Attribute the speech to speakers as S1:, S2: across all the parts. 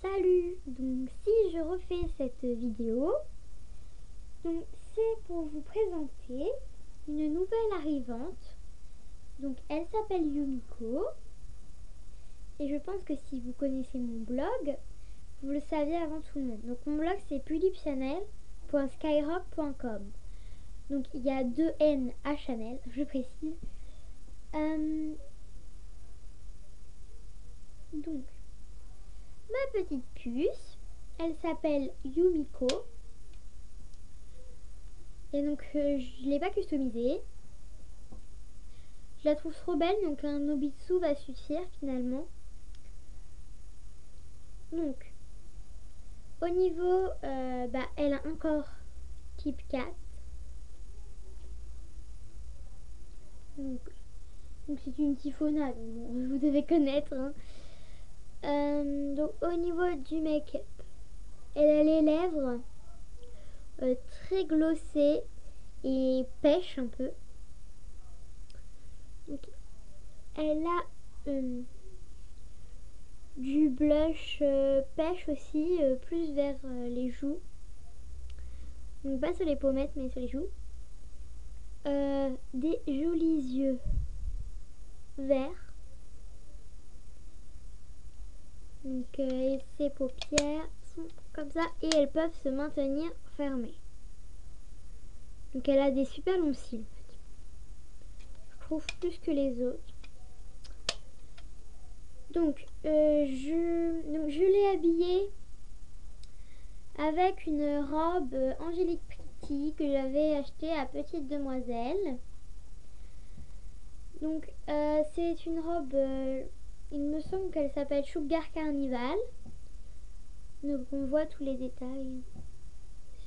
S1: Salut! Donc si je refais cette vidéo, donc c'est pour vous présenter une nouvelle arrivante. Donc elle s'appelle Yumiko. Et je pense que si vous connaissez mon blog, vous le saviez avant tout le monde. Donc mon blog c'est pulipchannel.skyrock.com. Donc il y a 2 N à Chanel, je précise. Donc ma petite puce, elle s'appelle Yumiko. Et donc je l'ai pas customisée. Je la trouve trop belle, donc un Nobitsu va suffire finalement. Donc au niveau, elle a un corps type 4. Donc c'est une Typhona, donc vous devez connaître. Hein. Donc au niveau du make-up, elle a les lèvres très glossées et pêche un peu. Donc, elle a du blush pêche aussi, plus vers les joues. Donc pas sur les pommettes mais sur les joues. Des jolis yeux verts. Donc ses paupières sont comme ça et elles peuvent se maintenir fermées. Donc elle a des super longs cils en fait. Je trouve plus que les autres. Donc je l'ai habillée avec une robe Angélique Pretty que j'avais achetée à Petite Demoiselle. Donc c'est une robe, il me semble qu'elle s'appelle Sugar Carnival. Donc on voit tous les détails.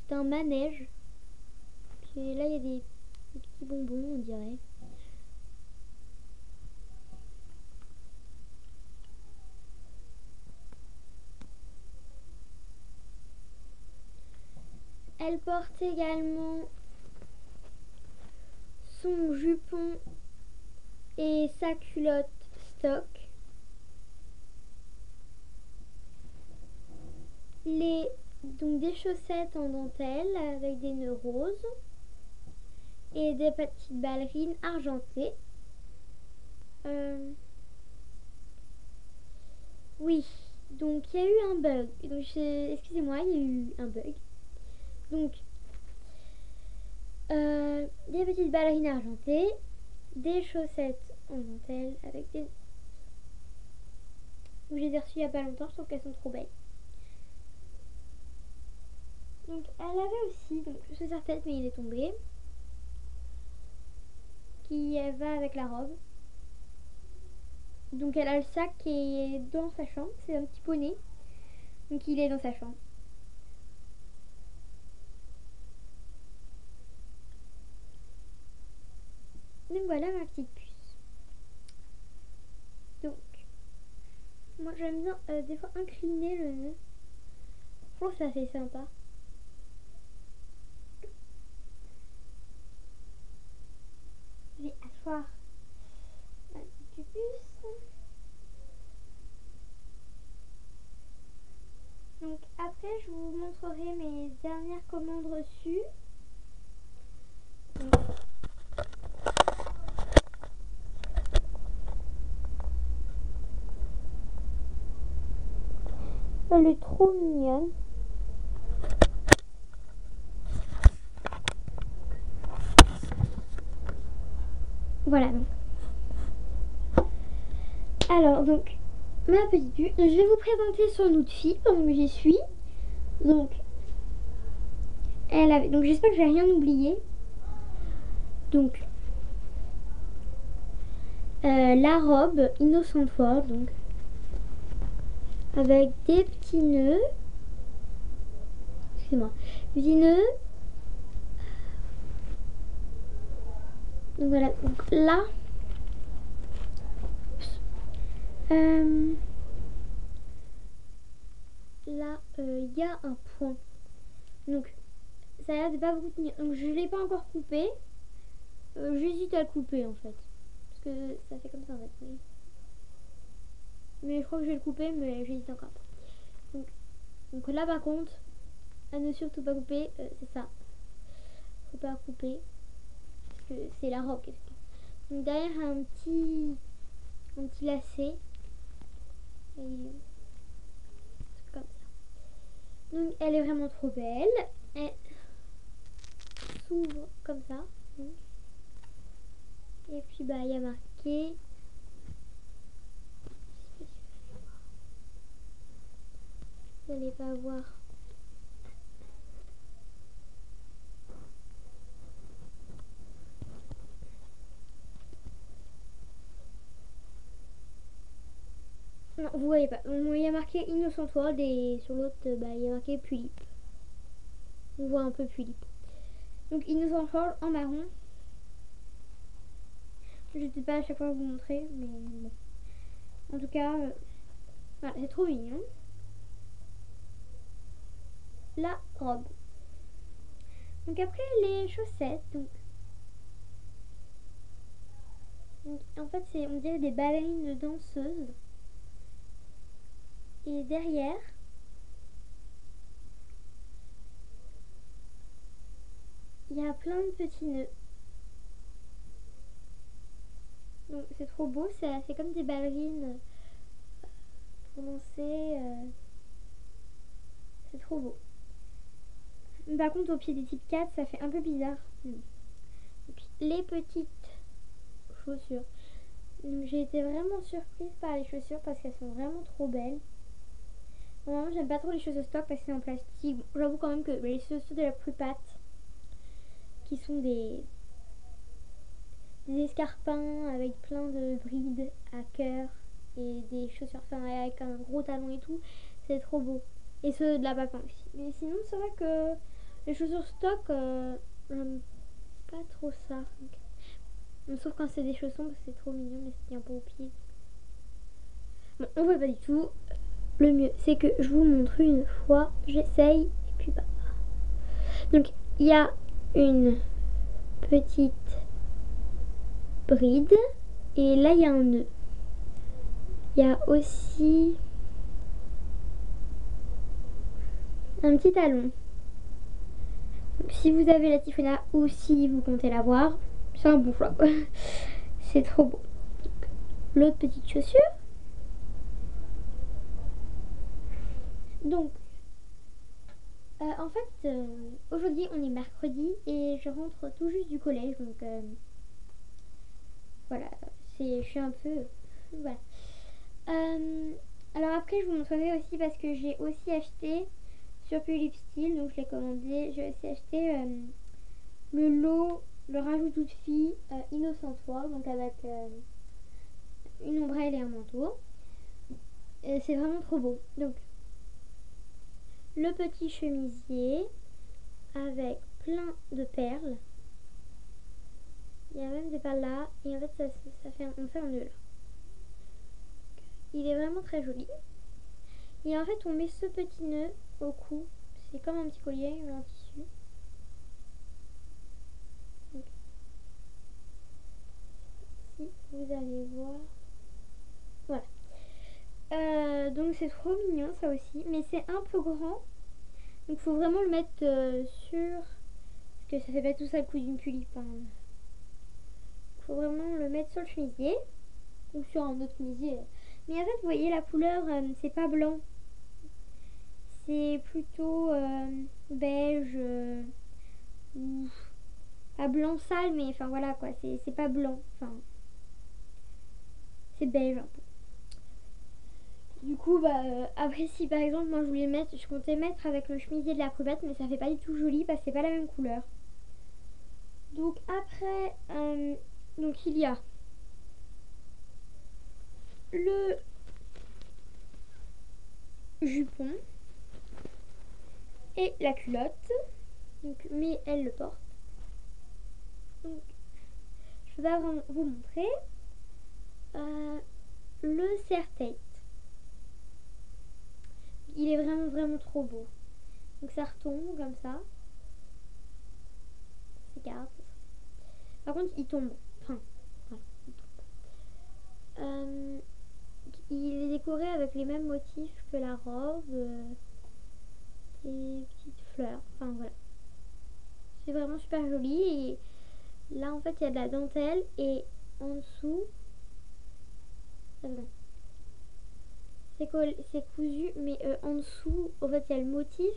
S1: C'est un manège. Et là il y a des petits bonbons on dirait. Elle porte également son jupon et sa culotte stock. Donc des chaussettes en dentelle avec des nœuds roses et des petites ballerines argentées. Oui, donc il y a eu un bug. Donc excusez-moi, il y a eu un bug. Donc des petites ballerines argentées, des chaussettes en dentelle avec des... Je les ai reçues il n'y a pas longtemps, je trouve qu'elles sont trop belles. Donc elle avait aussi donc ce serre-tête mais il est tombé, qui va avec la robe. Donc elle a le sac qui est dans sa chambre, c'est un petit poney, donc il est dans sa chambre. Donc voilà ma petite puce. Donc moi j'aime bien des fois incliner le nœud. Je trouve que ça fait sympa. Je vais asseoir ma petite puce. Donc après je vous montrerai mes dernières commandes reçues. Donc, elle est trop mignonne. Voilà donc. Alors donc ma petite puce, je vais vous présenter son outfit pendant que j'y suis. Donc elle avait, donc j'espère que j'ai rien oublié. Donc la robe Innocent World, donc avec des petits nœuds. Excusez-moi, des petits nœuds. Donc voilà, donc là il y a un point. Donc ça a l'air de pas beaucoup tenir. Donc je l'ai pas encore coupé. J'hésite à le couper en fait. Parce que ça fait comme ça en fait. Mais je crois que je vais le couper, mais j'hésite encore. Donc Donc là par contre, à ne surtout pas couper, c'est ça. Faut pas couper. Parce que c'est la robe. Donc derrière un petit lacet. Et comme ça. Donc elle est vraiment trop belle. Elle s'ouvre comme ça. Et puis bah il y a marqué. Vous n'allez pas voir. Non, vous voyez pas. Il y a marqué Innocent World et sur l'autre, bah, il y a marqué Pulip. On voit un peu Pulip. Donc Innocent World en marron. Je ne sais pas à chaque fois vous montrer, mais bon. En tout cas, voilà, c'est trop mignon. La robe. Donc après les chaussettes. Donc en fait, on dirait des ballerines de danseuses. Et derrière, il y a plein de petits nœuds. Donc c'est trop beau, c'est comme des ballerines pour danser. C'est trop beau. Par contre, au pied des types 4, ça fait un peu bizarre. Et puis, les petites chaussures. J'ai été vraiment surprise par les chaussures parce qu'elles sont vraiment trop belles. Normalement, j'aime pas trop les chaussures stock parce que c'est en plastique. J'avoue quand même que les chaussures de la Prupat, qui sont des escarpins avec plein de brides à cœur et des chaussures avec un gros talon et tout, c'est trop beau. Et ceux de la Papin aussi. Mais sinon, c'est vrai que les chaussures stock, j'aime pas trop ça. Sauf quand c'est des chaussons parce que c'est trop mignon mais ça tient pas au pied. Bon, on voit pas du tout. Le mieux c'est que je vous montre une fois, j'essaye et puis bah. Donc il y a une petite bride et là il y a un nœud. Il y a aussi un petit talon. Donc, si vous avez la Tiffona ou si vous comptez l'avoir, c'est un bon choix. C'est trop beau. L'autre petite chaussure. Donc, en fait, aujourd'hui on est mercredi et je rentre tout juste du collège, donc voilà, je suis un peu, voilà. Alors après, je vous montrerai aussi parce que j'ai aussi acheté sur Pulip Style, donc je l'ai commandé. J'ai aussi acheté le lot, le rajout toute fille Innocent World, donc avec une ombrelle et un manteau. C'est vraiment trop beau. Donc le petit chemisier avec plein de perles. Il y a même des perles là et en fait ça fait un nœud là. Il est vraiment très joli. Et en fait on met ce petit nœud au cou. C'est comme un petit collier en tissu. Donc, si vous allez voir. Voilà. Donc c'est trop mignon ça aussi. Mais c'est un peu grand. Donc il faut vraiment le mettre sur. Parce que ça fait pas tout ça le coup d'une tulipe. Hein. Faut vraiment le mettre sur le chemisier. Ou sur un autre chemisier. Mais en fait vous voyez la couleur c'est pas blanc. C'est plutôt beige ou pas blanc sale mais enfin voilà quoi, c'est pas blanc, enfin c'est beige un peu. Du coup bah après si par exemple moi je comptais mettre avec le chemisier de la Prubette mais ça fait pas du tout joli parce que c'est pas la même couleur. Donc après donc il y a le jupon et la culotte. Donc, mais elle le porte. Donc, je vais pas vraiment vous montrer. Le serre-tête. Il est vraiment trop beau. Donc ça retombe comme ça. C'est garde. Par contre, il tombe. Enfin, voilà, il tombe. Il est décoré avec les mêmes motifs que la robe. des petites fleurs. Enfin voilà. C'est vraiment super joli. Et là en fait il y a de la dentelle et en dessous. Attends. C'est cousu, mais en dessous en fait il y a le motif.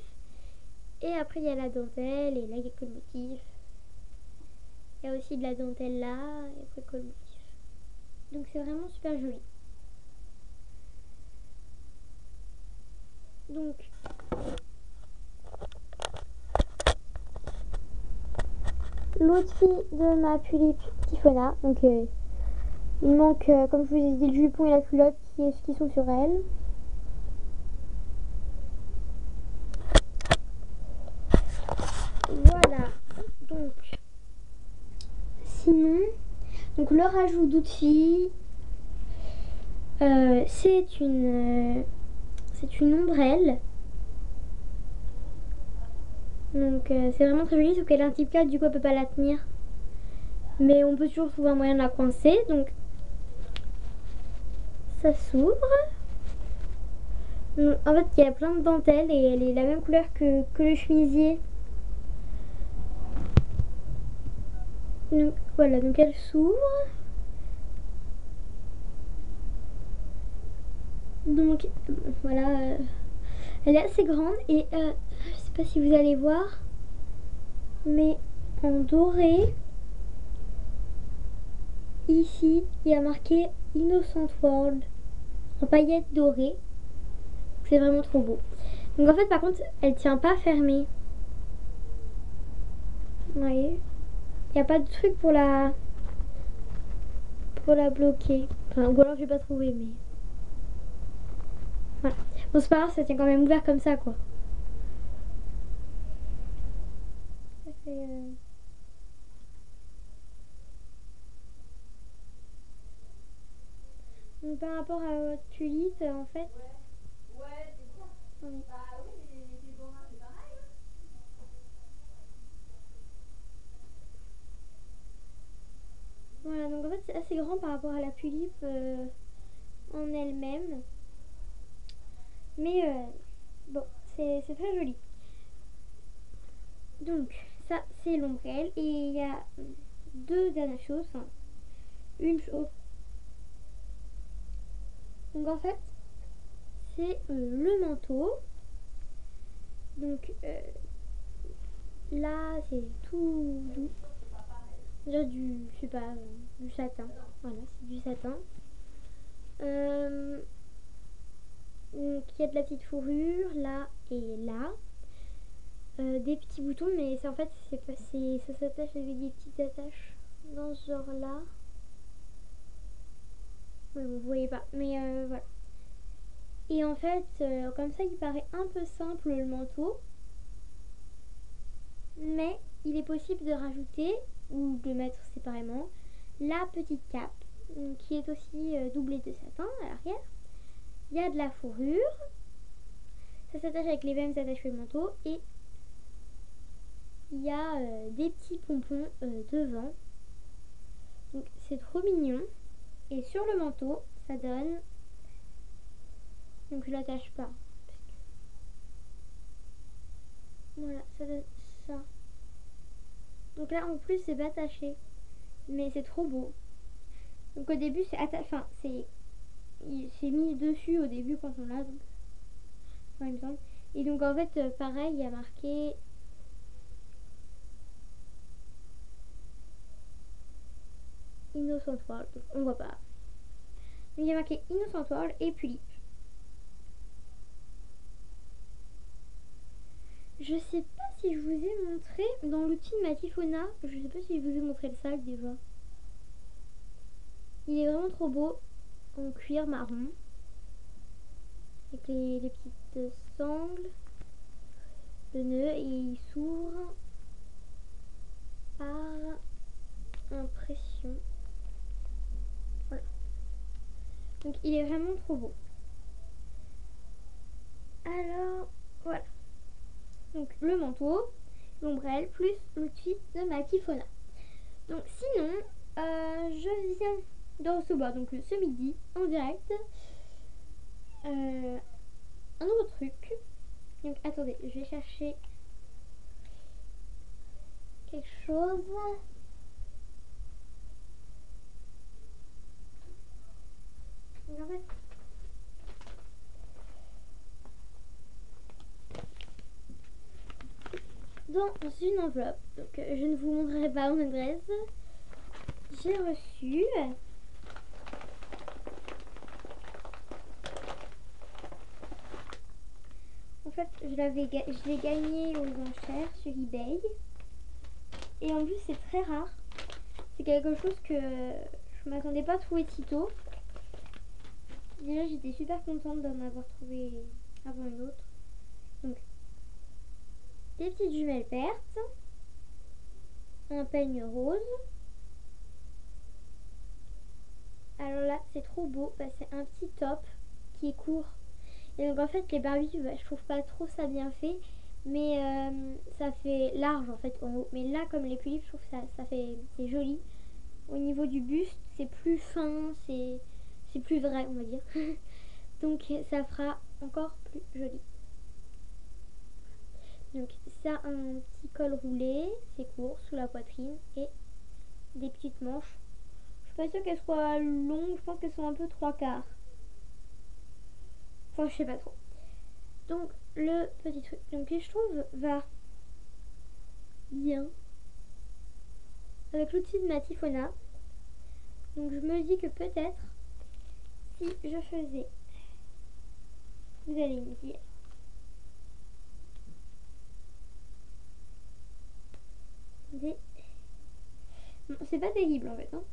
S1: Et après il y a la dentelle. Et là il n'y a que le motif. Il y a aussi de la dentelle là. Et après que le motif. Donc c'est vraiment super joli. Donc l'outil de ma tulipe Typhona. Donc il manque, comme je vous ai dit, le jupon et la culotte qui sont sur elle. Voilà. Donc sinon, donc le rajout d'outils, c'est une ombrelle. Donc c'est vraiment très joli, sauf qu'elle a un type 4, du coup elle peut pas la tenir. Mais on peut toujours trouver un moyen de la coincer. Donc ça s'ouvre. En fait il y a plein de dentelles et elle est la même couleur que le chemisier. Donc voilà, donc elle s'ouvre. Donc voilà, elle est assez grande et je sais pas si vous allez voir, mais en doré, ici il y a marqué Innocent World en paillettes dorées. C'est vraiment trop beau. Donc en fait par contre elle tient pas fermée. Vous voyez, il n'y a pas de truc pour la bloquer. Enfin, ou alors je vais pas trouver, mais voilà. Bon c'est pas grave, ça tient quand même ouvert comme ça quoi. Ça fait donc par rapport à votre tulipe en fait. Ouais, c'est ça. Oui. Bah oui, mais les borins c'est pareil. Voilà, donc en fait c'est assez grand par rapport à la tulipe en elle-même. Mais bon, c'est très joli. Donc ça c'est l'ombrelle. Et il y a deux dernières choses. Enfin, une chose. Donc en fait c'est le manteau. Donc là c'est tout doux. Déjà je sais pas, du satin. Voilà, c'est du satin. Donc il y a de la petite fourrure là et là. Des petits boutons, mais c'est en fait ça s'attache avec des petites attaches dans ce genre là. Oui, vous voyez pas, mais voilà. Et en fait, comme ça, il paraît un peu simple le manteau, mais il est possible de rajouter ou de mettre séparément la petite cape qui est aussi doublée de satin à l'arrière. Il y a de la fourrure, ça s'attache avec les mêmes attaches que le manteau, et il y a des petits pompons devant. Donc c'est trop mignon. Et sur le manteau, ça donne. Donc je l'attache pas. Voilà, ça donne ça. Donc là en plus c'est pas attaché. Mais c'est trop beau. Donc au début c'est attaché. Enfin c'est mis dessus au début quand on l'a. Donc... Enfin, il me semble. Et donc en fait pareil il y a marqué. Innocent World. Donc on voit pas. Donc il y a marqué Innocent World et puis je sais pas si je vous ai montré dans l'outil de ma Typhona. Je sais pas si je vous ai montré le sac déjà. Il est vraiment trop beau en cuir marron. Avec les petites sangles. Le nœud et il s'ouvre par impression. Voilà. Donc il est vraiment trop beau. Alors voilà. Donc le manteau, l'ombrelle plus l'outil de ma Typhona. Donc sinon, je viens de recevoir donc ce midi en direct un nouveau truc. Donc attendez, je vais chercher quelque chose. Donc, en fait, dans une enveloppe, donc je ne vous montrerai pas mon adresse, j'ai reçu en fait je l'ai gagné aux enchères sur eBay et en plus c'est très rare, c'est quelque chose que je m'attendais pas à trouver si tôt. Déjà j'étais super contente d'en avoir trouvé avant une autre. Donc des petites jumelles vertes, un peigne rose. Alors là c'est trop beau, bah, c'est un petit top qui est court. Et donc en fait les Barbies, bah, je trouve pas trop ça bien fait, mais ça fait large en fait en haut. Mais là comme les tulipes, je trouve que ça fait, c'est joli. Au niveau du buste, c'est plus fin, c'est plus vrai on va dire. Donc ça fera encore plus joli. Donc ça a un petit col roulé, c'est court sous la poitrine et des petites manches. Je suis pas sûre qu'elles soient longues, je pense qu'elles sont un peu 3/4. Enfin je sais pas trop. Donc le petit truc donc que je trouve va bien avec l'outil de ma Tifona. Donc je me dis que peut-être si je faisais, vous allez me dire, des... Bon, c'est pas terrible en fait hein.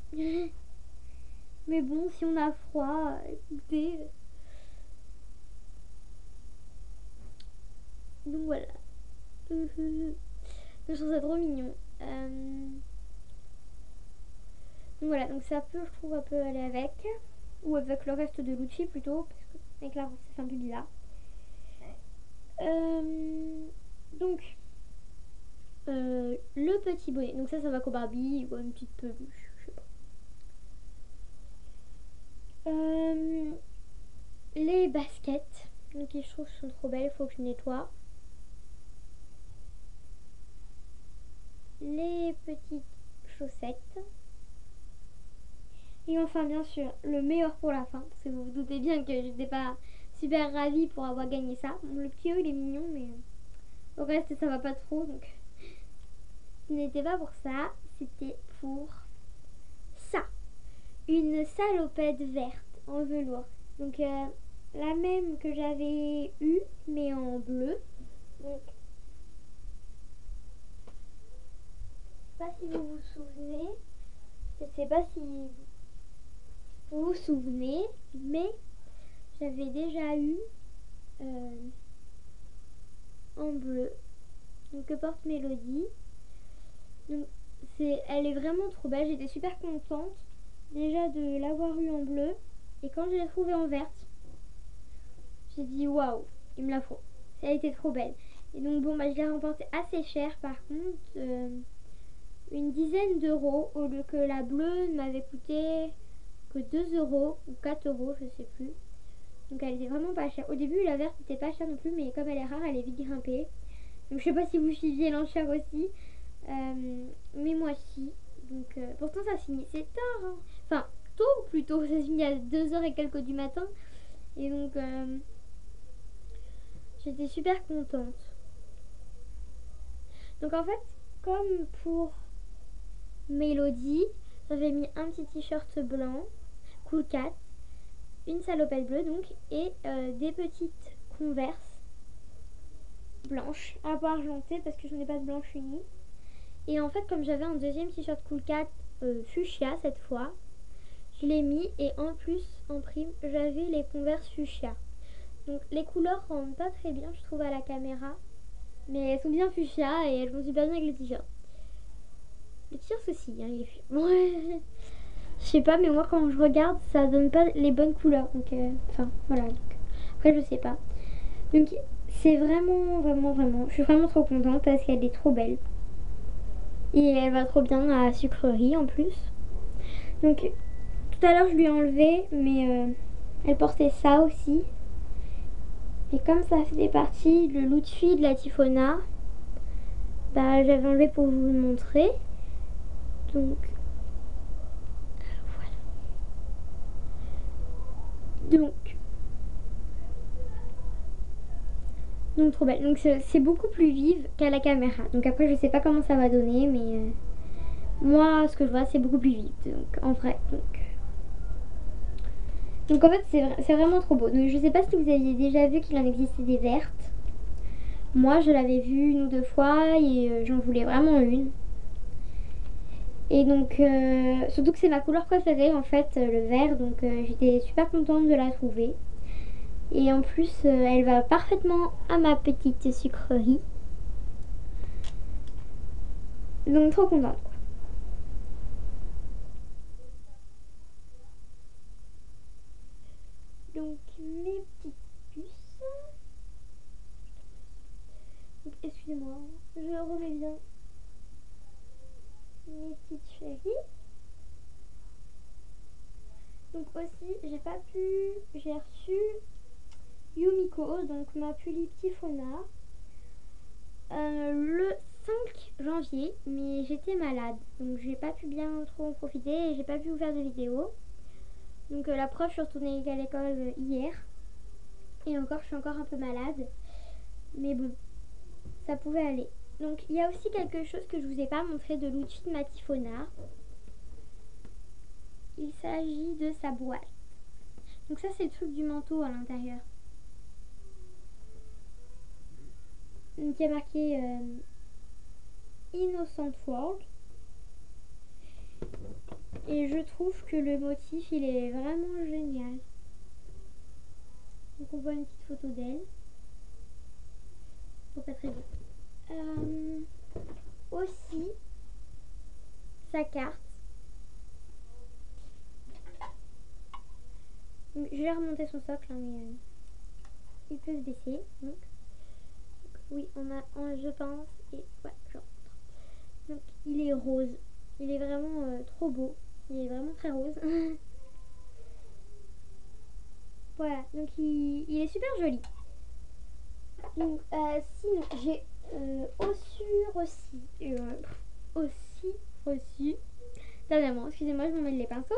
S1: Mais bon, si on a froid, écoutez. Donc voilà. Je trouve ça trop mignon. Donc voilà, donc ça peut, je trouve, un peu aller avec. Ou avec le reste de l'outil plutôt, parce que avec la rose, c'est un peu bizarre. Donc, le petit bonnet. Donc ça va qu'au Barbie ou une petite peluche, je sais pas. Les baskets, donc je trouve sont trop belles, il faut que je nettoie. Les petites chaussettes. Et enfin bien sûr le meilleur pour la fin, parce que vous vous doutez bien que j'étais pas super ravie pour avoir gagné ça. Bon, le petit haut il est mignon mais au reste ça va pas trop, donc ce n'était pas pour ça, c'était pour ça. Une salopette verte en velours. Donc la même que j'avais eue mais en bleu. Donc je sais pas si vous vous souvenez, je sais pas si vous vous souvenez, mais j'avais déjà eu en bleu, donc que porte Mélodie. Donc elle est vraiment trop belle, j'étais super contente déjà de l'avoir eu en bleu, et quand je l'ai trouvée en verte, j'ai dit waouh, il me la faut, elle était trop belle. Et donc bon, bah, je l'ai remportée assez cher par contre, une dizaine d'euros, au lieu que la bleue ne m'avait coûté que 2 euros ou 4 euros, je sais plus. Donc elle était vraiment pas chère. Au début la verte n'était pas chère non plus, mais comme elle est rare, elle est vite grimpée. Donc je sais pas si vous suiviez l'enchère aussi, mais moi si. Donc pourtant ça se finit, c'est tard hein. Enfin tôt plutôt, ça se finit à 2h et quelques du matin. Et donc j'étais super contente. Donc en fait, comme pour Mélodie, j'avais mis un petit t-shirt blanc, Cool Cat, une salopette bleue donc, et des petites Converse blanches, un peu argentées parce que je n'ai pas de blanche unie. Et en fait, comme j'avais un deuxième t-shirt Cool Cat fuchsia cette fois, je l'ai mis, et en plus en prime j'avais les Converse fuchsia. Donc les couleurs rendent pas très bien je trouve à la caméra, mais elles sont bien fuchsia et elles vont super bien avec le t-shirt. Le t-shirt aussi hein, il est ouais. Je sais pas, mais moi quand je regarde ça donne pas les bonnes couleurs, donc enfin voilà, donc après je sais pas. Donc c'est vraiment je suis vraiment trop contente parce qu'elle est trop belle et elle va trop bien à la sucrerie en plus. Donc tout à l'heure je lui ai enlevé, mais elle portait ça aussi Et comme ça faisait partie de l'outfit de la Typhona, bah j'avais enlevé pour vous le montrer. Donc voilà. Donc trop belle. Donc c'est beaucoup plus vive qu'à la caméra. Donc après je sais pas comment ça va donner, mais moi ce que je vois c'est beaucoup plus vite. Donc en vrai. Donc en fait c'est vraiment trop beau. Donc je sais pas si vous aviez déjà vu qu'il en existait des vertes. Moi je l'avais vu une ou deux fois et j'en voulais vraiment une. Et donc surtout que c'est ma couleur préférée en fait, le vert. Donc j'étais super contente de la trouver. Et en plus elle va parfaitement à ma petite sucrerie. Donc trop contente. Donc mes petites puces. Donc excusez-moi, je remets bien mes petites chéries. Donc aussi j'ai reçu Yumiko, donc ma Puli Typhona, le 5 janvier, mais j'étais malade, donc j'ai pas pu bien trop en profiter et j'ai pas pu vous faire de vidéo. Donc la preuve, je suis retournée à l'école hier et encore je suis encore un peu malade, mais bon, ça pouvait aller. Donc il y a aussi quelque chose que je vous ai pas montré de l'outil de ma Typhona. Il s'agit de sa boîte. Donc ça c'est le truc du manteau à l'intérieur. Donc il y a marqué Innocent World. Et je trouve que le motif il est vraiment génial. Donc on voit une petite photo d'elle. Bon, pas très bien. Aussi sa carte. Donc, je vais remonter son socle, hein, mais il peut se baisser. Donc oui, je pense. Et ouais, je rentre. Donc il est rose. Il est vraiment trop beau. Il est vraiment très rose. Voilà, donc il est super joli. Donc sinon j'ai reçu dernièrement, excusez-moi je me mêle les pinceaux,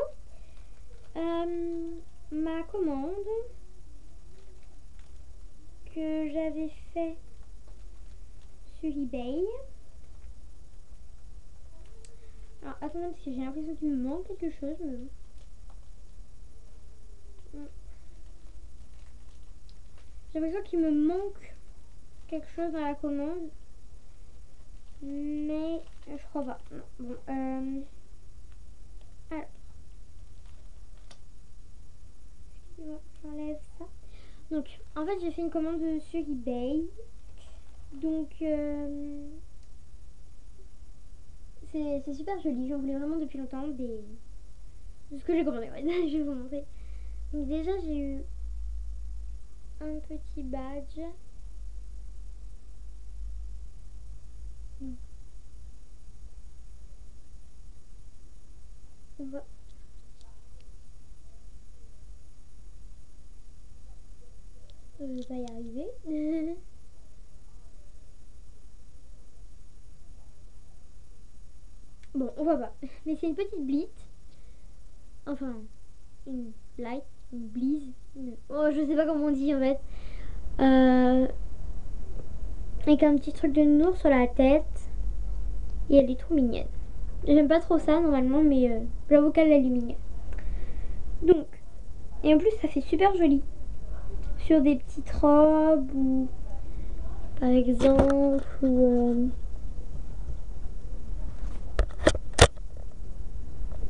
S1: ma commande que j'avais fait sur eBay. Alors attendez parce que j'ai l'impression qu'il me manque quelque chose, mais j'ai l'impression qu'il me manque quelque chose dans la commande, mais je crois pas. Non. Bon, alors, j'enlève ça. Donc, en fait, j'ai fait une commande sur eBay. Donc, c'est super joli. J'en voulais vraiment depuis longtemps. De ce que j'ai commandé, ouais. Je vais vous montrer. Donc, déjà, j'ai eu un petit badge. On va... Je vais pas y arriver. Bon, on voit pas. Mais c'est une petite blite. Enfin, une light, une blise. Oh, je sais pas comment on dit en fait. Avec un petit truc de nounours sur la tête. Et elle est trop mignonne. J'aime pas trop ça normalement, mais j'avoue qu'elle est mignonne. Donc, et en plus ça fait super joli. Sur des petites robes ou par exemple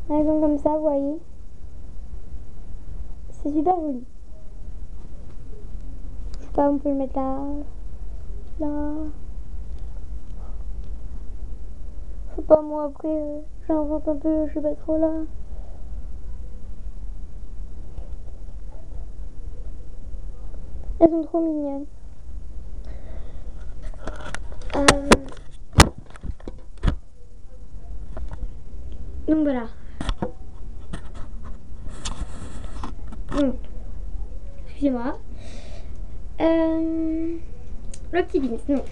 S1: par exemple comme ça, vous voyez. C'est super joli. Je sais pas, on peut le mettre là. Là. Je sais pas, moi après j'invente un peu, je sais pas trop là. Elles sont trop mignonnes. Donc voilà. Donc, excusez-moi. Le petit beans, non.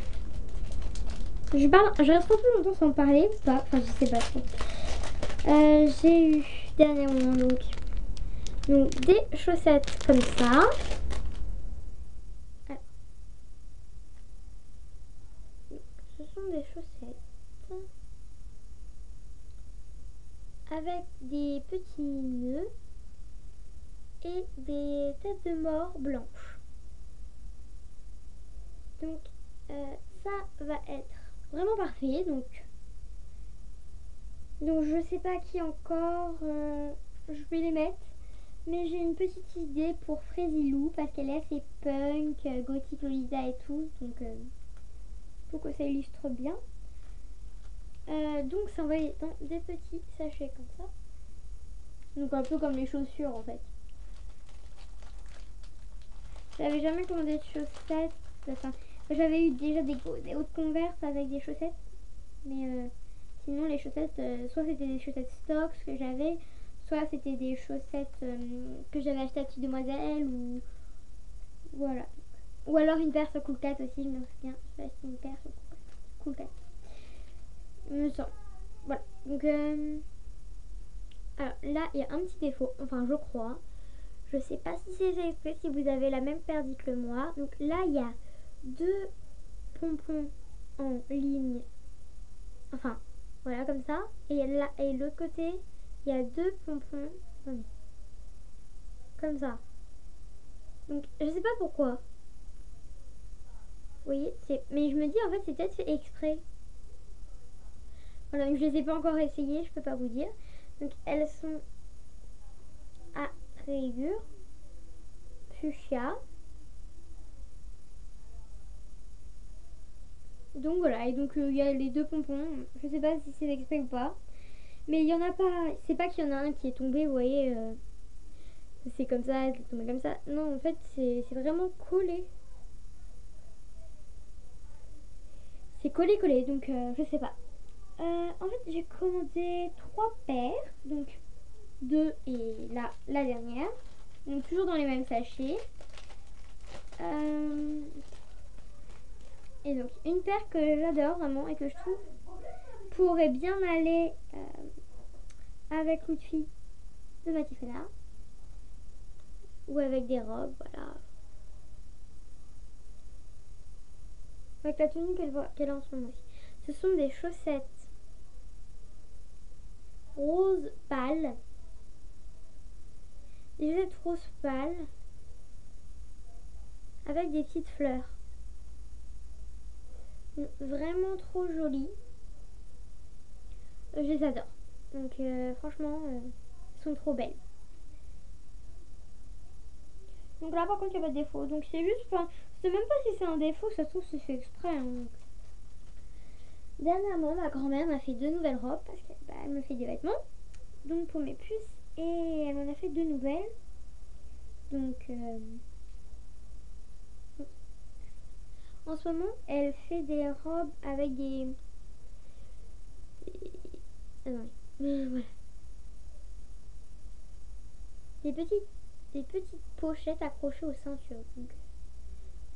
S1: Je reste un peu longtemps sans parler, ou pas, enfin je sais pas trop. J'ai eu dernièrement donc des chaussettes comme ça. Alors, ce sont des chaussettes avec des petits nœuds et des têtes de mort blanches. Donc ça va être vraiment parfait. Donc je sais pas qui encore je vais les mettre. Mais j'ai une petite idée pour Frésilou parce qu'elle est assez punk, gothique Lolita et tout. Donc faut que ça illustre bien. Donc ça va être dans des petits sachets comme ça. Donc un peu comme les chaussures en fait. J'avais jamais commandé de chaussettes. Enfin, j'avais eu déjà des hautes Converse avec des chaussettes. Mais sinon les chaussettes, soit c'était des chaussettes stocks que j'avais, soit c'était des chaussettes que j'avais achetées à Petite Demoiselle ou voilà. Ou alors une paire sur Cool Cat aussi, je me souviens. J'avais acheté une paire sur Cool Cat. Me semble. Voilà. Donc alors là il y a un petit défaut, enfin je crois. Je sais pas si c'est fait si vous avez la même paire que moi. Donc là il y a deux pompons en ligne. Enfin voilà comme ça. Et là et l'autre côté il y a deux pompons comme ça. Donc je sais pas pourquoi. Vous voyez, mais je me dis en fait c'est peut-être fait exprès. Voilà, donc je les ai pas encore essayées, je peux pas vous dire. Donc elles sont à rayures fuchsia. Donc voilà, et donc il y a les deux pompons. Je sais pas si c'est exprès ou pas. Mais il y en a pas. C'est pas qu'il y en a un qui est tombé, vous voyez. C'est comme ça, c'est tombé comme ça. Non, en fait, c'est vraiment collé. C'est collé, collé, donc je sais pas. En fait, j'ai commandé 3 paires. Donc 2 et là, la dernière. Donc toujours dans les mêmes sachets. Et donc une paire que j'adore vraiment et que je trouve pourrait bien aller avec l'outfit de Matifena ou avec des robes, voilà. Avec la tenue qu'elle a en ce moment aussi. Ce sont des chaussettes rose pâle. Des chaussettes rose pâle avec des petites fleurs. Vraiment trop jolies. Je les adore. Donc franchement, elles sont trop belles. Donc là par contre il n'y a pas de défaut. Donc c'est juste, enfin, je sais même pas si c'est un défaut, ça se trouve c'est fait exprès. Hein. Dernièrement ma grand-mère m'a fait 2 nouvelles robes parce qu'elle me fait des vêtements. Donc pour mes puces. Et elle m'en a fait 2 nouvelles. Donc en ce moment elle fait des robes avec des... Attendez. Voilà. Des petites pochettes accrochées aux ceintures. Donc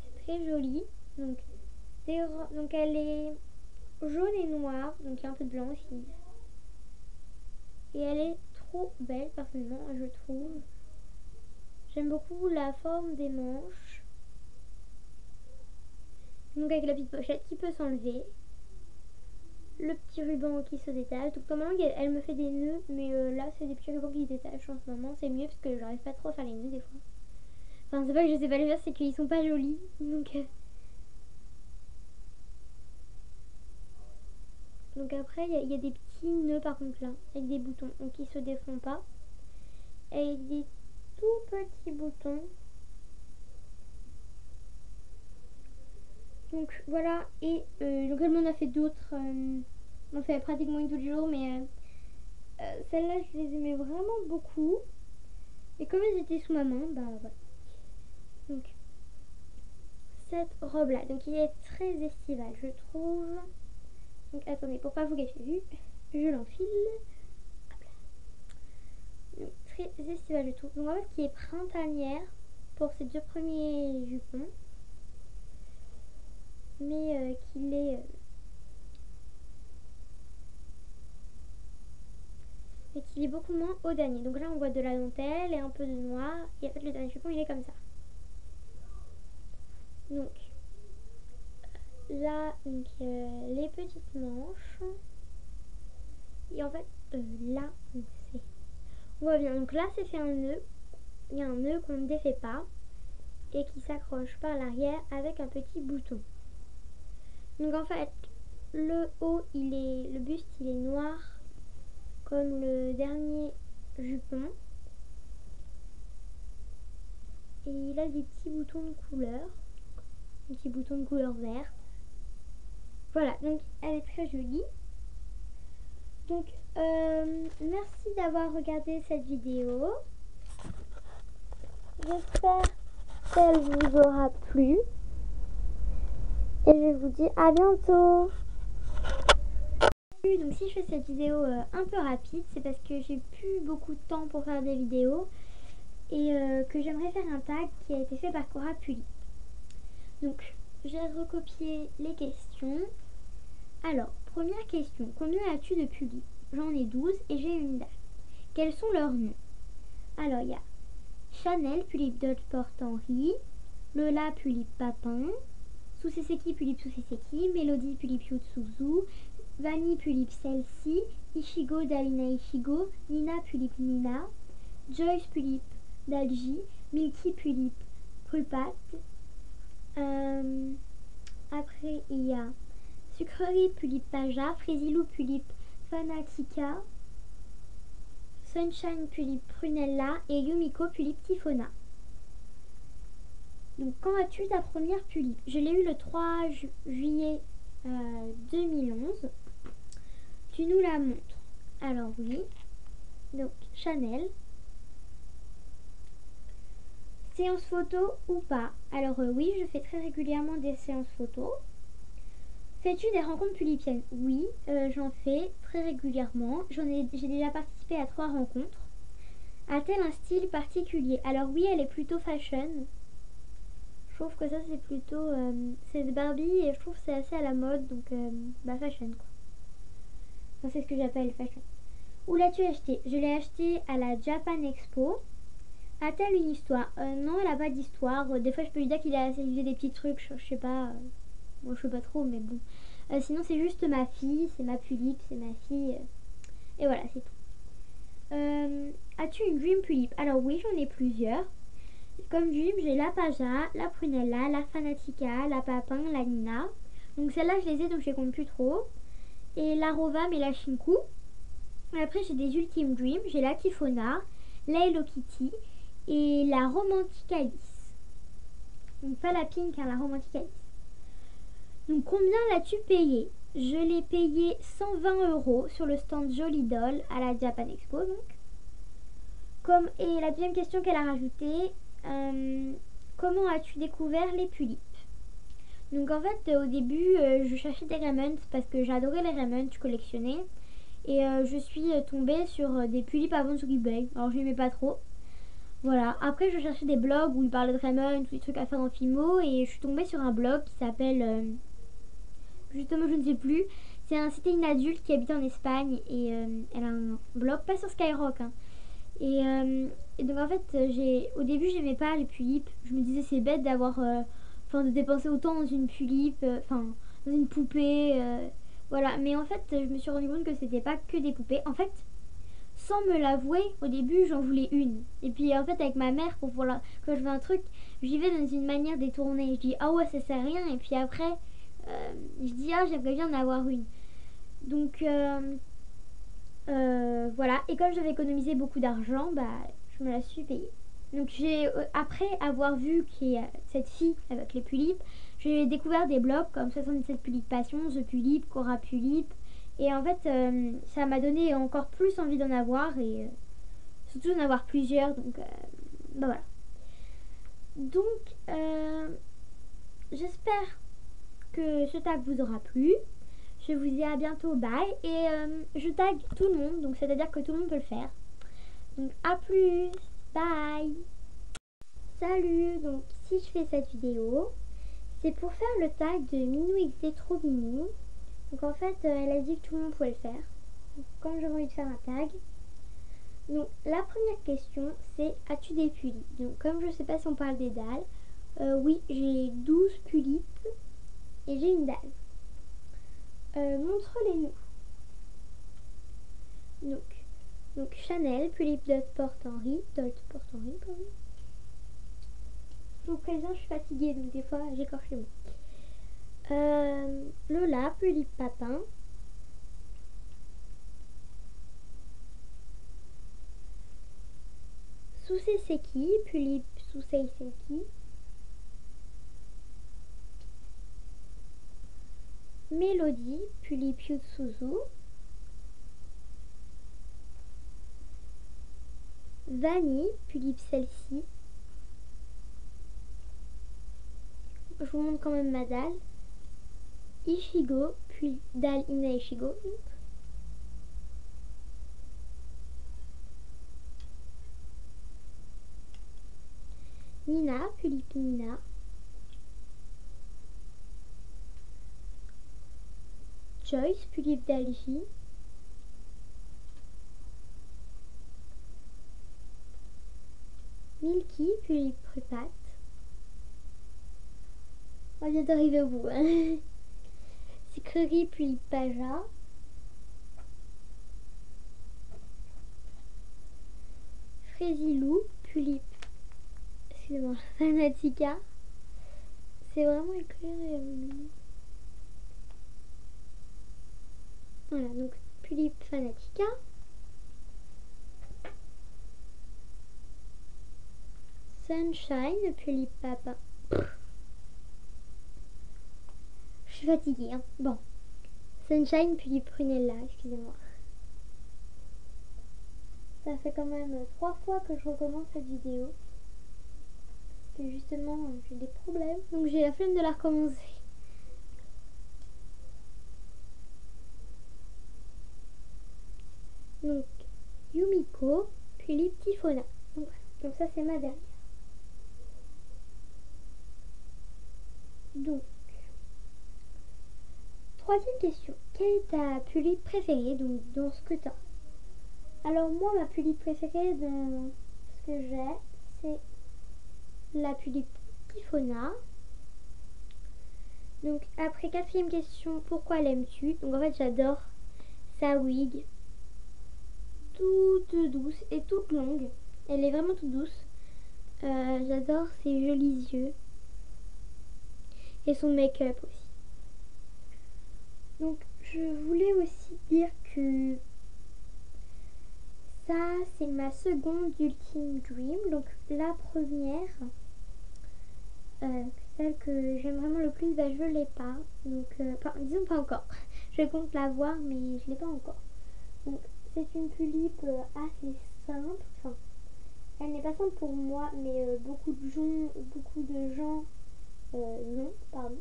S1: c'est très joli. Donc, donc elle est jaune et noire, donc il y a un peu de blanc aussi. Et elle est trop belle personnellement, je trouve. J'aime beaucoup la forme des manches. Donc avec la petite pochette qui peut s'enlever. Le petit ruban qui se détache. Donc normalement elle me fait des nœuds, mais là c'est des petits rubans qui se détachent en ce moment. C'est mieux parce que j'arrive pas trop à faire les nœuds des fois. Enfin c'est pas que je sais pas les faire, c'est qu'ils sont pas jolis. Donc après il y a des petits nœuds par contre là, avec des boutons, donc qui se défont pas. Et des tout petits boutons. Donc voilà, et donc elle m'en a fait d'autres. On fait pratiquement une tous les jours, mais celles-là je les aimais vraiment beaucoup. Et comme elles étaient sous ma main, bah voilà. Donc cette robe là, donc il est très estival, je trouve. Donc attendez, pour pas vous gâcher vue, je l'enfile. Donc très estival je trouve. Donc en fait qui est printanière pour ces 2 premiers jupons. mais qu'il est beaucoup moins au damier. Donc là on voit de la dentelle et un peu de noir, et en fait le dernier jupon il est comme ça. Donc là les petites manches, et en fait là on voit bien. Donc là c'est fait un nœud, il y a un nœud qu'on ne défait pas et qui s'accroche par l'arrière avec un petit bouton. Donc en fait le haut le buste il est noir comme le dernier jupon, et il a des petits boutons de couleur, des petits boutons de couleur verte. Voilà, donc elle est très jolie. Donc merci d'avoir regardé cette vidéo. J'espère qu'elle vous aura plu. Et je vous dis à bientôt. Donc si je fais cette vidéo un peu rapide, c'est parce que j'ai plus beaucoup de temps pour faire des vidéos et que j'aimerais faire un tag qui a été fait par Cora Pulip. Donc j'ai recopié les questions. Alors, première question, combien as-tu de Pulip? J'en ai 12 et j'ai une date. Quels sont leurs noms? Alors il y a Chanel Pulip Dodge Porte Henri, Lola Pulip Papin, Suseseki Pulip Suseseki, Mélodie Pulip Yutsuzu, Vanille Pulip Celsi, Ichigo Dalina Ichigo, Nina Pulip Nina, Joyce Pulip Dalji, Milky Pulip Pulpat. Après il y a Sucrerie Pulip Paja, Frésilou Pulip Fanatica, Sunshine Pulip Prunella et Yumiko Pulip Tifona. Donc quand as-tu ta première Pulip? Je l'ai eu le 3 juillet 2011. Tu nous la montres. Alors oui. Donc Chanel. Séance photo ou pas? Alors oui, je fais très régulièrement des séances photo. Fais-tu des rencontres pulipiennes? Oui, j'en fais très régulièrement. J'ai déjà participé à 3 rencontres. A-t-elle un style particulier? Alors oui, elle est plutôt fashion. Je trouve que ça c'est plutôt... c'est de Barbie et je trouve que c'est assez à la mode, donc fashion quoi. Enfin, c'est ce que j'appelle fashion. Où l'as-tu acheté? Je l'ai acheté à la Japan Expo. A-t-elle une histoire? Non, elle n'a pas d'histoire. Des fois je peux lui dire qu'il a essayé des petits trucs, je sais pas. Moi je sais pas trop, mais bon. Sinon c'est juste ma fille, c'est ma Pulip, c'est ma fille. Et voilà, c'est tout. As-tu une Dream Pulip? Alors oui, j'en ai plusieurs. Comme Dream, j'ai la Paja, la Prunella, la Fanatica, la Papin, la Nina. Donc celle-là, je les ai, donc je les compte plus trop. Et la Rovam et la Shinku. Après, j'ai des Ultime Dream. J'ai la Tifona, la Hello Kitty et la Romantic Alice. Donc pas la Pink, hein, la Romantic Alice. Donc combien l'as-tu payé? Je l'ai payé 120 € sur le stand Jolly Doll à la Japan Expo. Donc. Et la deuxième question qu'elle a rajoutée, comment as-tu découvert les Pulip? Donc en fait au début je cherchais des Remnants parce que j'adorais les Remnants, je collectionnais. Et je suis tombée sur des Pulip à vendre sur eBay. Alors je n'aimais pas trop. Voilà. Après je cherchais des blogs où ils parlaient de Remnants, ou des trucs à faire en Fimo. Et je suis tombée sur un blog qui s'appelle... justement je ne sais plus. C'était une adulte qui habite en Espagne. Et elle a un blog, pas sur Skyrock. Hein. Et donc en fait au début j'aimais pas les Pulip. Je me disais c'est bête d'avoir de dépenser autant dans une Pulip, dans une poupée, voilà. Mais en fait je me suis rendu compte que c'était pas que des poupées. En fait, sans me l'avouer, au début j'en voulais une. Et puis en fait avec ma mère, quand je veux un truc, j'y vais dans une manière détournée. Je dis ah ouais ça sert à rien, et puis après je dis ah j'aimerais bien en avoir une. Donc voilà, et comme j'avais économisé beaucoup d'argent, je me la suis payée. Donc après avoir vu qu'il y a cette fille avec les Pulip, j'ai découvert des blogs comme 77 Pulip Passion, The Pulip, Cora Pulip, et en fait ça m'a donné encore plus envie d'en avoir, et surtout d'en avoir plusieurs, donc voilà. Donc j'espère que ce tag vous aura plu. Je vous dis à bientôt, bye. Et je tag tout le monde, donc c'est-à-dire que tout le monde peut le faire. Donc à plus, bye. Salut, donc si je fais cette vidéo, C'est pour faire le tag de Minou XD Trop Minou. Donc en fait, elle a dit que tout le monde pouvait le faire. Donc, comme j'avais envie de faire un tag. Donc la première question, c'est as-tu des pullis? Donc comme je sais pas si on parle des dalles, oui, j'ai 12 pullis et j'ai une dalle. Montre-les-nous. Donc Chanel, Pulip Dot Port-Henri, pardon. Je vous préviens, je suis fatiguée, donc des fois j'écorche les mots. Lola, Pulip Papin. Sousei Seki, Pulip Sousei Seki. Mélodie, Pulip Yutsuzu. Vanille, Pulip celle-ci. Je vous montre quand même ma dalle. Ichigo, puis dalle Ina Ichigo. Nina, Pulip Nina. Joyce, Pulip Dalji. Milky, Pulip Prupat. On vient d'arriver au bout. Hein. Sucrerie, Pulip Paja. Frésilou, Pulip, excusez-moi, Fanatica. C'est vraiment éclairé. Voilà, donc Pulip Fanatica. Sunshine, Pulip Papa. Je suis fatiguée, hein. Bon. Sunshine, Pulip Prunella, excusez-moi. Ça fait quand même 3 fois que je recommence cette vidéo. Parce que justement, j'ai des problèmes. Donc j'ai la flemme de la recommencer. Donc, Yumiko, Pulip Tifona. Donc ça, c'est ma dernière. Donc, troisième question. Quelle est ta Pulip préférée donc, dans ce que tu as? Alors moi, ma Pulip préférée dans ce que j'ai, c'est la Pulip Tifona. Donc après, quatrième question, pourquoi l'aimes-tu? Donc en fait, j'adore sa wig. Toute douce et toute longue. Elle est vraiment toute douce. J'adore ses jolis yeux. Et son make-up aussi. Donc je voulais aussi dire que ça c'est ma seconde Ultime Dream. Donc la première, celle que j'aime vraiment le plus, bah, je l'ai pas. Donc disons pas encore. Je compte la voir mais je l'ai pas encore. Donc c'est une Pulip assez simple. Enfin, elle n'est pas simple pour moi, mais beaucoup de gens non, pardon.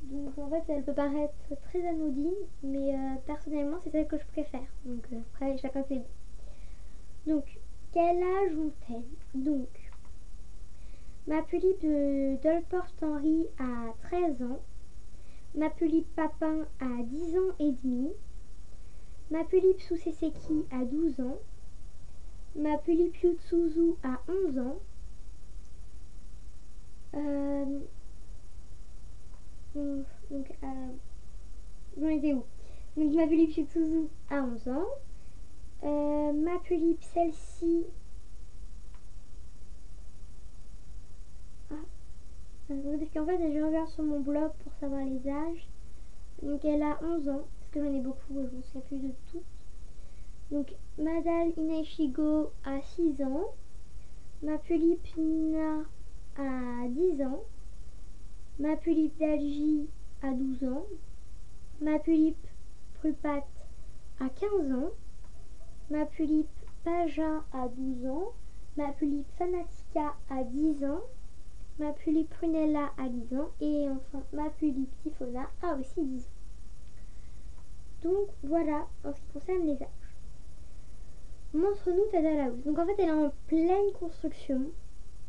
S1: Donc en fait elle peut paraître très anodine, mais personnellement c'est celle que je préfère. Donc après chacun ses goûts. Donc quel âge ont-elles? Donc ma Pulip de Dolport-Henri a 13 ans. Ma Pulip Papin a 10 ans et demi. Ma Pulip Suseseki a 12 ans. Ma Pulip Yutsuzu a 11 ans. Donc j'en étais où? Donc ma Pulip Yutsuzu a 11 ans. Ma Pulip celle-ci parce qu'en fait je regarde sur mon blog pour savoir les âges. Donc elle a 11 ans, parce que j'en ai beaucoup, je ne sais plus de toutes. Donc Madal Inaishigo a 6 ans. Ma Pulip Nina a 10 ans. Ma Pulip Dalji a 12 ans. Ma Pulip Prupat a 15 ans. Ma Pulip Paja a 12 ans. Ma Pulip Fanatica a 10 ans. Ma Pulip Prunella a 10 ans. Et enfin, ma Pulip Tifona a aussi 10 ans. Donc voilà, en ce qui concerne les âges. Montre-nous ta dalle à housse. Donc en fait, elle est en pleine construction.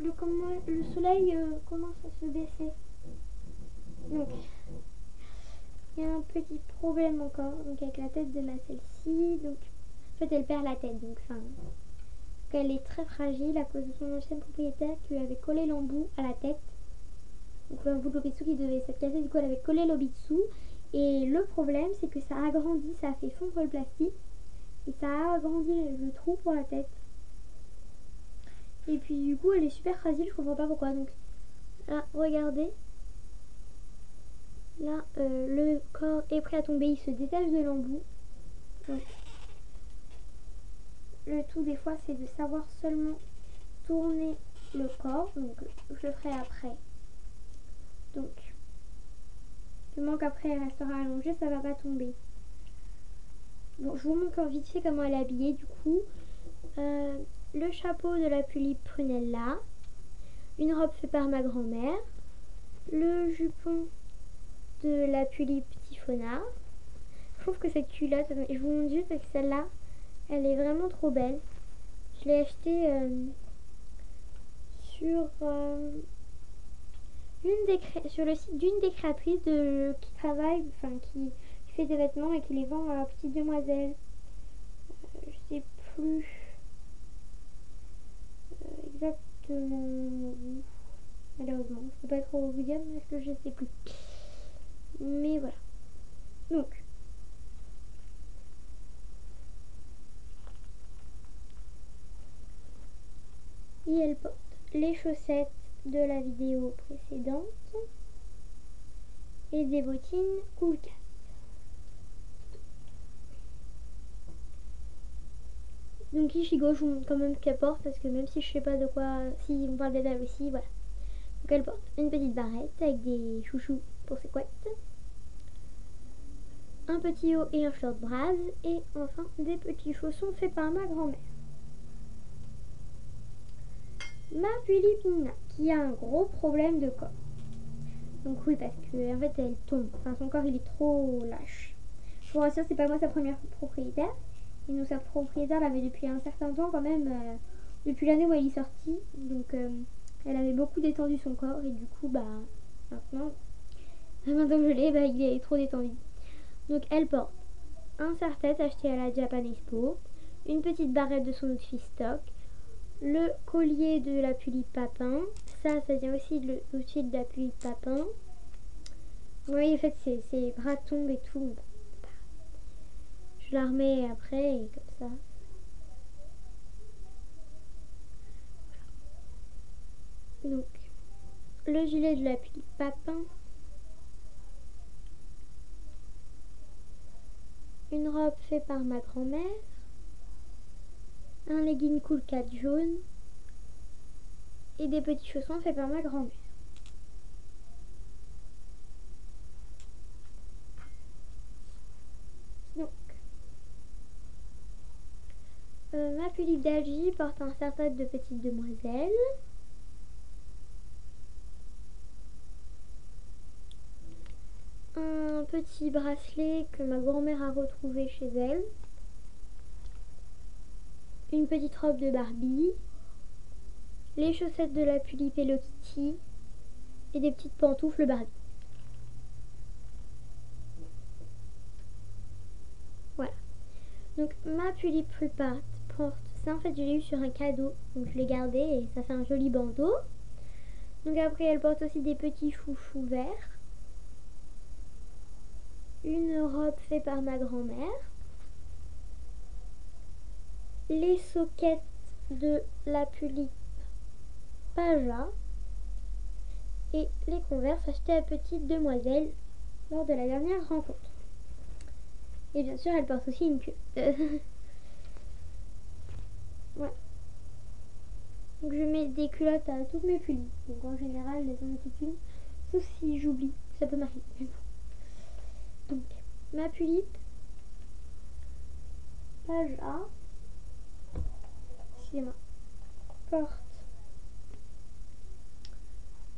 S1: le soleil commence à se baisser. Donc, il y a un petit problème encore donc avec la tête de ma celle-ci. Donc, en fait, elle perd la tête. Donc, elle est très fragile à cause de son ancienne propriétaire qui lui avait collé l'embout à la tête. Donc, l'embout de l'obitsu qui devait s'être cassé. Du coup, elle avait collé l'obitsu. Et le problème, c'est que ça a agrandi, ça a fait fondre le plastique. Et ça a agrandi le trou pour la tête. Et puis, du coup, elle est super fragile. Je comprends pas pourquoi. Donc, là, regardez. Là, le corps est prêt à tomber, il se détache de l'embout. Donc, le tout des fois, c'est de savoir seulement tourner le corps. Donc, je le ferai après. Donc, du moment qu'après elle restera allongée, ça va pas tomber. Bon, je vous montre vite fait comment elle est habillée. Du coup, le chapeau de la tulipe prunella, une robe faite par ma grand-mère, le jupon de la tulipe typhona. Je trouve que cette culotte, je vous montre juste que celle-là, elle est vraiment trop belle. Je l'ai achetée sur, sur le site d'une des créatrices qui travaille, qui fait des vêtements et qui les vend à Petite Demoiselle. Je sais plus exactement où. Malheureusement, je peux pas trop vous dire parce que je sais plus. Mais voilà. Donc, et elle porte les chaussettes de la vidéo précédente et des bottines Cool Cat. Donc Ichigo, je vous montre quand même ce qu'elle porte parce que même si je sais pas de quoi, si on parle d'elle aussi, voilà. Donc elle porte une petite barrette avec des chouchous pour ses couettes, un petit haut et un short brase et enfin des petits chaussons faits par ma grand-mère. Ma Philippine qui a un gros problème de corps. Donc oui, parce que en fait elle tombe. Enfin, son corps il est trop lâche. Je vous rassure, c'est pas moi sa première propriétaire. Et nous, sa propriétaire l'avait depuis un certain temps quand même, depuis l'année où elle est sortie. Donc elle avait beaucoup détendu son corps et du coup maintenant, maintenant que je l'ai, il est trop détendu. Donc elle porte un serre-tête acheté à la Japan Expo, une petite barrette de son outfit stock, le collier de la tulipe papin. Ça vient aussi de l'outil de la tulipe papin. Vous voyez, en fait, ses bras tombent et tout. Je la remets après et comme ça. Donc, le gilet de la tulipe papin. Une robe faite par ma grand-mère. Un legging Cool Cat jaune. Et des petits chaussons faits par ma grand-mère. Donc, ma tulipe d'Algie porte un serre-tête de petite demoiselle. Un petit bracelet que ma grand-mère a retrouvé chez elle. Une petite robe de Barbie. Les chaussettes de la tulipe Hello Kitty. Et des petites pantoufles Barbie. Voilà. Donc ma tulipe Rupert porte ça, en fait je l'ai eu sur un cadeau, donc je l'ai gardé et ça fait un joli bandeau. Donc après elle porte aussi des petits chouchous verts, une robe faite par ma grand-mère, les soquettes de la tulipe Paja et les converses achetées à Petite Demoiselle lors de la dernière rencontre. Et bien sûr elle porte aussi une queue. Voilà. Donc je mets des culottes à toutes mes pulls. Donc en général, elles en ont toutes une. Sauf si j'oublie, ça peut m'arriver. Donc ma tulipe, page A, excusez-moi, porte.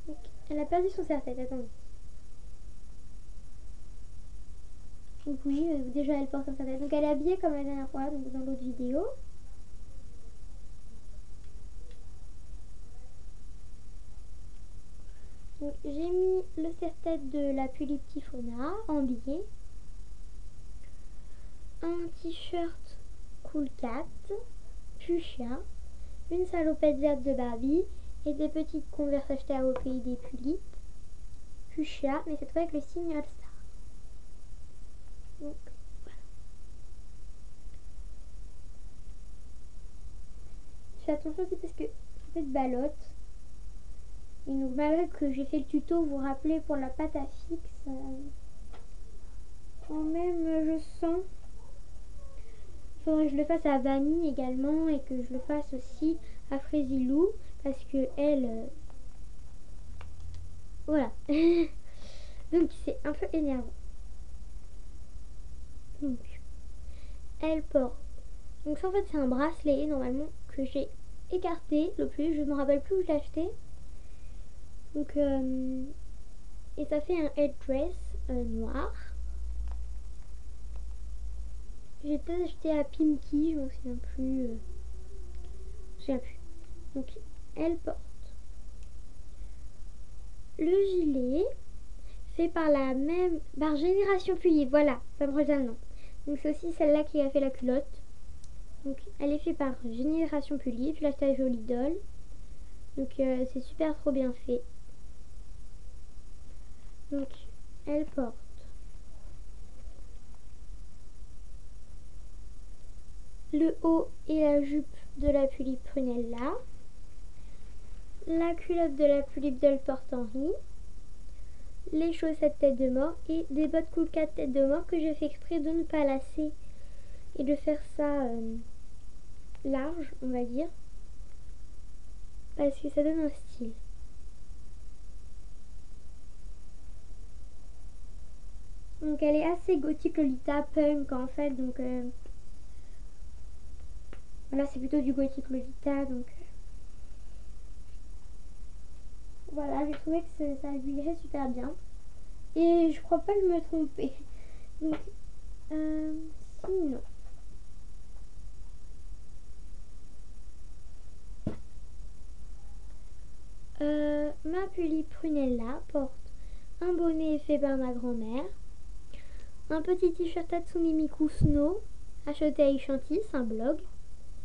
S1: Donc, elle a perdu son serre-tête, attendez. Donc oui, déjà elle porte un serre-tête. Donc elle est habillée comme la dernière fois, donc dans l'autre vidéo. Donc j'ai mis le serre-tête de la Tulipe Typhona en biais, un t-shirt Cool Cat, fuchsia, une salopette verte de Barbie et des petites Converse achetées au pays des tulipes, fuchsia, mais cette fois avec le signe All Star. Donc voilà. Je fais attention aussi parce que cette ballotte. Et donc malgré que j'ai fait le tuto, vous vous rappelez pour la pâte à fixe, quand même je sens. Il faudrait que je le fasse à vanille également et que je le fasse aussi à Fraisilou parce que elle, voilà. Donc c'est un peu énervant. Donc elle porte. Donc ça en fait c'est un bracelet normalement que j'ai écarté le plus. Je ne me rappelle plus où je l'ai acheté. Donc et ça fait un headdress noir. J'ai peut-être acheté à Pimki, je m'en souviens plus. Donc elle porte le gilet fait par la même par Génération Pulier, voilà, ça me revient le nom. Donc c'est aussi celle-là qui a fait la culotte. Donc elle est faite par Génération Pulier, puis l'acheter à Jolie Doll. Donc c'est super trop bien fait. Donc elle porte le haut et la jupe de la Tulipe Prunella, la culotte de la Tulipe Doll porte Henri, les chaussettes tête de mort et des bottes Cool Cat tête de mort que j'ai fait exprès de ne pas lasser et de faire ça large, on va dire, parce que ça donne un style. Donc elle est assez gothique Lolita, punk en fait, donc voilà, c'est plutôt du gothique Lolita, donc voilà, j'ai trouvé que ça lui irait super bien. Et je crois pas que je me trompais. Donc sinon. Ma Tulipe Prunella porte un bonnet fait par ma grand-mère, un petit t-shirt Tatsumi Miku Snow acheté à Ishanti, c'est un blog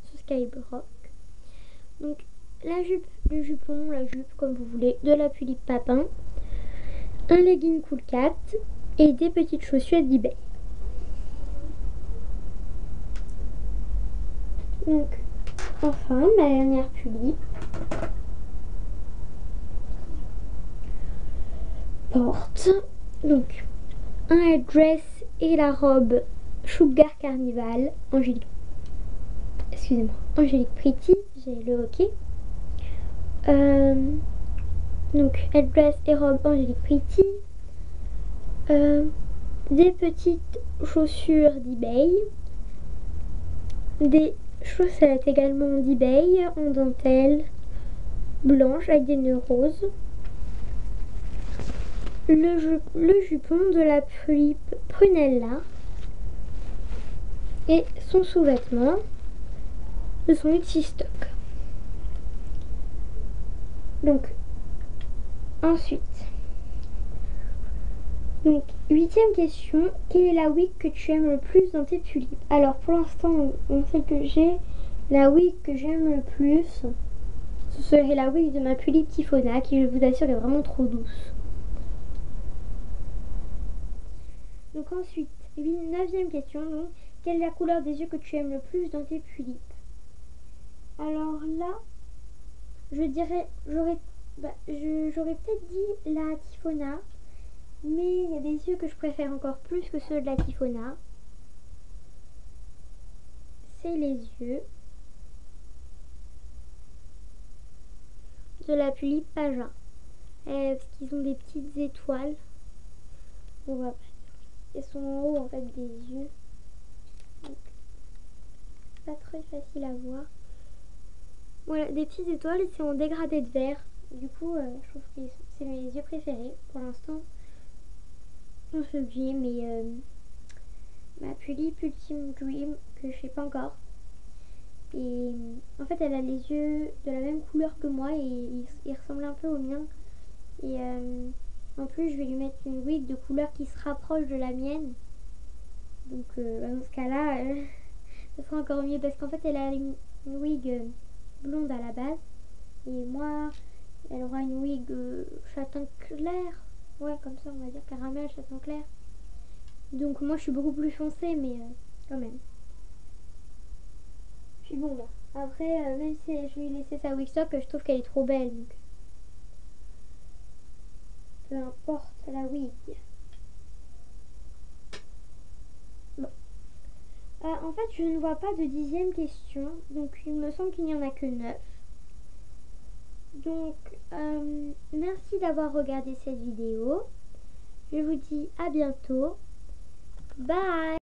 S1: sur Skybrock. Donc la jupe, le jupon, la jupe comme vous voulez, de la Tulipe Papin, un legging Cool Cat et des petites chaussures d'eBay. Donc enfin ma dernière tulipe porte donc un headdress et la robe Sugar Carnival Angélique Pretty, j'ai le hockey. Donc headdress et robe Angélique Pretty, des petites chaussures d'eBay, des chaussettes également d'eBay en dentelle blanche avec des nœuds roses, le jupon de la Tulipe Prunella et son sous-vêtement de son Etsy stock. Donc ensuite, donc 8e question, quelle est la wig que tu aimes le plus dans tes tulipes? Alors pour l'instant on sait que j'ai la wig que j'aime le plus, ce serait la wig de ma Tulipe Typhona qui, je vous assure, est vraiment trop douce. Donc ensuite, 9e question, donc, quelle est la couleur des yeux que tu aimes le plus dans tes tulipes? Alors là, je dirais, j'aurais peut-être dit la Typhona, mais il y a des yeux que je préfère encore plus que ceux de la Typhona. C'est les yeux de la Tulipe Pagin, parce qu'ils ont des petites étoiles. On voit pas. Ils sont en haut en fait des yeux. Donc, pas très facile à voir. Voilà, des petites étoiles, c'est en dégradé de vert. Du coup, je trouve que c'est mes yeux préférés pour l'instant. On se dit, mais ma Tulipe Ultime Dream que je sais pas encore. Et en fait, elle a les yeux de la même couleur que moi et ils ressemblent un peu aux miens. Et en plus, je vais lui mettre une wig de couleur qui se rapproche de la mienne. Donc dans ce cas-là, ce sera encore mieux parce qu'en fait, elle a une wig blonde à la base. Et moi, elle aura une wig châtain clair. Ouais, comme ça, on va dire caramel, châtain clair. Donc moi, je suis beaucoup plus foncée, mais quand même. Puis bon, bah, après, même si je lui ai laissé sa wig stock, je trouve qu'elle est trop belle. Donc peu importe la wig. Bon. En fait, je ne vois pas de 10e question. Donc il me semble qu'il n'y en a que 9. Donc, merci d'avoir regardé cette vidéo. Je vous dis à bientôt. Bye!